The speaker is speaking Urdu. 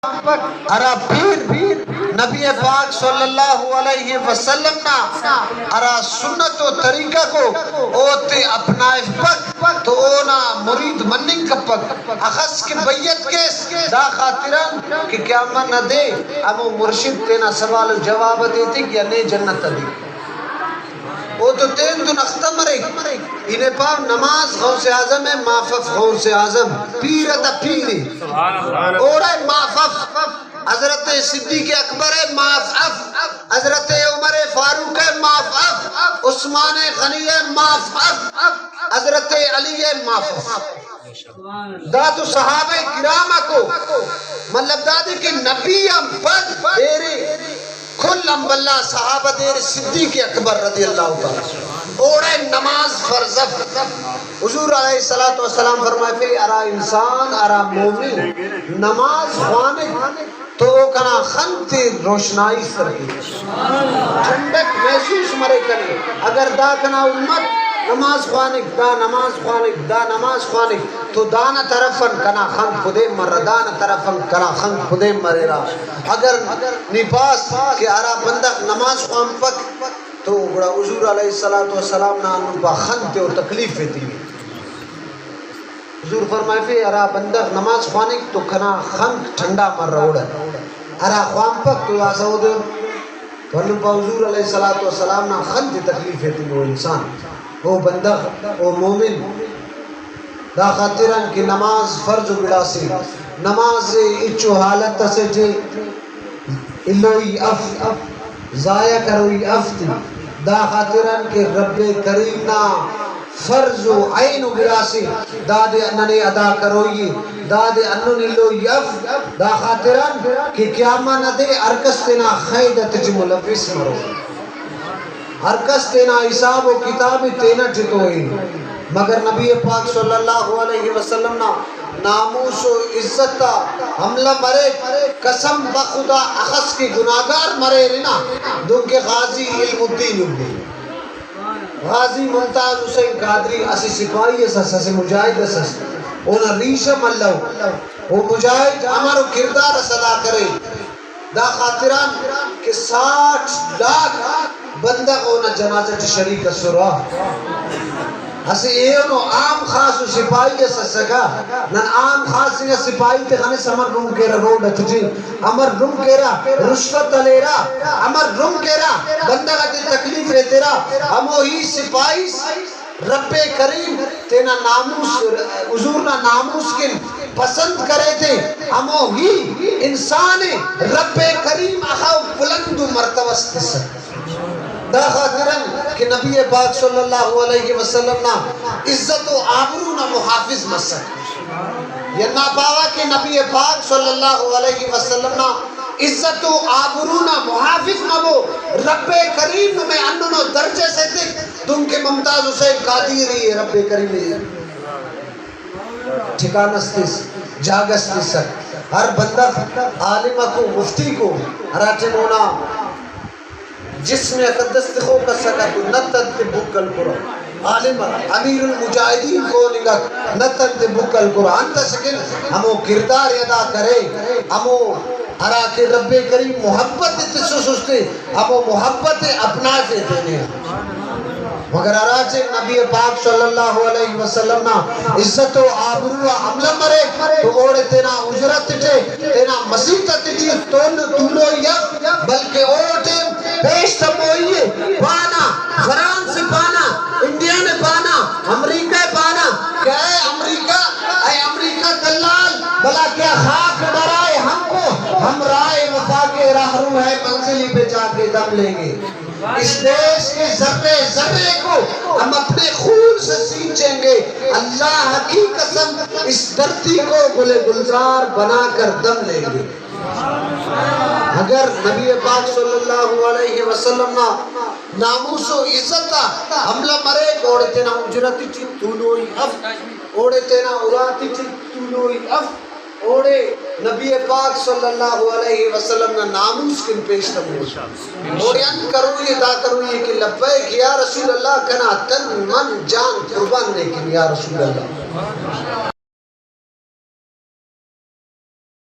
ارا پیر نبی پاک صلی اللہ علیہ وسلم نا ارا سنت و طریقہ کو اوتے اپنائے پک تو اونا مرید مننگ کپک اخص کے بیت کیس دا خاطران کہ قیامت نہ دے امو مرشد تینا سوال و جواب دیتے کہ یا نئے جنت دی وہ تو تین دن اختم رہی انہیں پاو نماز غوث اعظم ہے مافف غوث اعظم پیر تا پیری اور ہے مافف حضرت صدیق اکبر ہے مافف حضرت عمر فاروق ہے مافف عثمان غنی ہے مافف حضرت علی ہے مافف دا تو صحابہ کرامہ کو مطلب دادی کہ نبی ہم بد دیرے کل انباللہ صحابہ دیر صدیق اکبر رضی اللہ تعالیٰ اوڑے نماز فرضف حضور علیہ السلام فرمائے پھر ارا انسان ارا مومن نماز خوانے تو وہ کنا خنتی روشنائی سرگی ٹھنڈک محسوس مرے کرے اگر دا کنا امت نماز خوانک دا نماز خوانک دا نماز خوانک تو دانا طرفن کنا خنک خودے مر دانا طرفن کنا خنک خودے مرے را اگر نپاس کہ ارا بندق نماز خوان پک تو بڑا حضور علیہ السلام نا انبا خنتے اور تکلیف تھی حضور فرمائے فی ارا بندق نماز خوانک تو کنا خنک ٹھنڈا مر روڑا ارا خوان پک تو آسا ہو دے تو انبا حضور علیہ السلام نا خنتے تکلیف تھی وہ انسان وہ بندہ وہ مومن دا خاطران کی نماز فرض بڑا سی نماز اچو حالت سے جے الوی اف ضائع کروی افتی دا خاطران کی رب کریم نا فرض و عین بڑا سی دا دے اننے ادا کروی دا دے انن الوی اف دا خاطران کی قیامہ نہ دے ارکستنا خیدت جملویس مرو ہر کس تینا حساب و کتاب تینا ٹھتوئی مگر نبی پاک صلی اللہ علیہ وسلم نا ناموس و عزت تا حملہ مرے قسم بخدا اخص کی گناہگار مرے رنا دن کے غازی علم الدین ہوگی غازی ممتاز حسین قادری اسی سپاہی اسے مجاہد اسے اونا ریشم اللہ وہ مجاہد ہمارو کردار صدا کرے دا خاطران کہ 60 لاکھ بندہ ہونا جنازہ شریک سرا اسے ایونو عام خاص سپاہی ایسا سکا نن عام خاص سنگا سپاہی تے خانے سمر روم کیرا روڈ تجھے امر روم کیرا رشوت لیرا امر روم کیرا بندہ کا تے تکلیف رہتے رہا ہمو ہی سپاہی رب کریم تینا ناموس حضورنا ناموس کے پسند کرے تھے ہمو ہی انسان رب کریم اخاو بلند و مرتبہ سکتا دا خاطرن کہ نبی پاک صلی اللہ علیہ وسلم نا عزت و آبرو نا محافظ مسک یہ نا پاوا کہ نبی پاک صلی اللہ علیہ وسلم نا عزت و آبرو نا محافظ مبو رب کریم میں اننو درجے سے تھے تم کے ممتاز حسین قادری رب کریم ٹھکانستیس جاگستیس ہر بندہ عالمہ کو مفتی کو ہراٹے مونا جس میں اقدس خو کا سکا تو نتن تے بکل قرآن عالم امیر المجاہدین کو لگا نتن تے بکل قرآن انتا سکن ہمو کردار ادا کرے ہمو ہرا کے رب کریم محبت تسو سستے ہمو محبت اپنا سے دینے مگر آراچے نبی پاک صلی اللہ علیہ وسلم نا عزت و آبرو حملہ مرے تو اوڑے تینا اجرت تے تینا مسیحت تے تولو یک بلکہ اوڑے پیش تموئیے پانا فرانس پانا انڈیا نے پانا امریکہ پانا کہ اے امریکہ دلال بلا کیا خاک برائے ہم کو ہم رائے وفا کے راہ رو ہے منزلی پہ جا کے دم لیں گے اس دیش کے ذرے ذرے کو ہم اپنے خون سے سینچیں گے اللہ کی قسم اس دھرتی کو گلے گلزار بنا کر دم لیں گے اگر نبی پاک صلی اللہ علیہ وسلم نا ناموس و عزت حملہ مرے اوڑے تینا اجرتی چی تولوئی اف اوڑے تینا اراتی چی تولوئی اف اوڑے نبی پاک صلی اللہ علیہ وسلم نا ناموس کن پیش تمہیں اوڑے ان کرو یہ دا کرو یہ کہ لبیک یا رسول اللہ کنا تن من جان قربان لیکن یا رسول اللہ